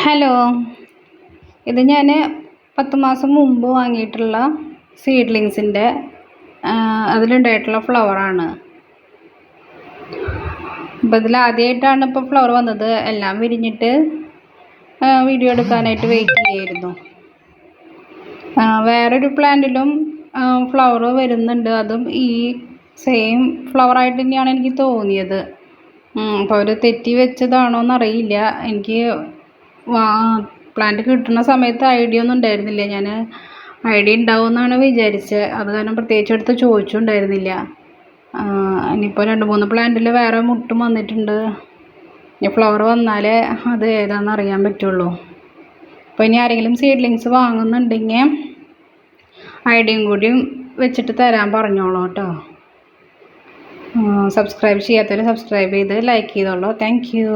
Hello, ഇത് ഞാൻ 10 മാസം മുമ്പ് വാങ്ങിയിട്ടുള്ള സീഡ്ലിങ്സിൻ്റെ അതിലുണ്ടായിട്ടുള്ള ഫ്ലവറാണ്. അപ്പോൾ ഇതിൽ ആദ്യമായിട്ടാണ് ഇപ്പോൾ ഫ്ലവർ വന്നത്. എല്ലാം വിരിഞ്ഞിട്ട് വീഡിയോ എടുക്കാനായിട്ട് വെയിറ്റ് ചെയ്യായിരുന്നു. വേറൊരു പ്ലാന്റിലും ഫ്ലവർ വരുന്നുണ്ട്. അതും ഈ സെയിം ഫ്ലവറായിട്ട് തന്നെയാണ് എനിക്ക് തോന്നിയത്. അപ്പോൾ അവർ തെറ്റി വെച്ചതാണോ എന്നറിയില്ല. എനിക്ക് പ്ലാന്റ് കിട്ടുന്ന സമയത്ത് ഐഡിയ ഒന്നും ഉണ്ടായിരുന്നില്ല. ഞാൻ ഐഡിയ ഉണ്ടാവുമെന്നാണ് വിചാരിച്ചത്. അത് കാരണം പ്രത്യേകിച്ച് എടുത്ത് ചോദിച്ചിട്ടുണ്ടായിരുന്നില്ല. ഇനിയിപ്പോൾ 2-3 പ്ലാന്റിൽ വേറെ മുട്ടും വന്നിട്ടുണ്ട്. ഇനി ഫ്ലവർ വന്നാലേ അത് ഏതാണെന്ന് അറിയാൻ പറ്റുള്ളൂ. അപ്പോൾ ഇനി ആരെങ്കിലും സീഡ്ലിങ്സ് വാങ്ങുന്നുണ്ടെങ്കിൽ ഐഡിയയും കൂടിയും വെച്ചിട്ട് തരാൻ പറഞ്ഞോളൂ കേട്ടോ. സബ്സ്ക്രൈബ് ചെയ്യാത്തവർ സബ്സ്ക്രൈബ് ചെയ്ത് ലൈക്ക് ചെയ്തോളൂ. Thank you.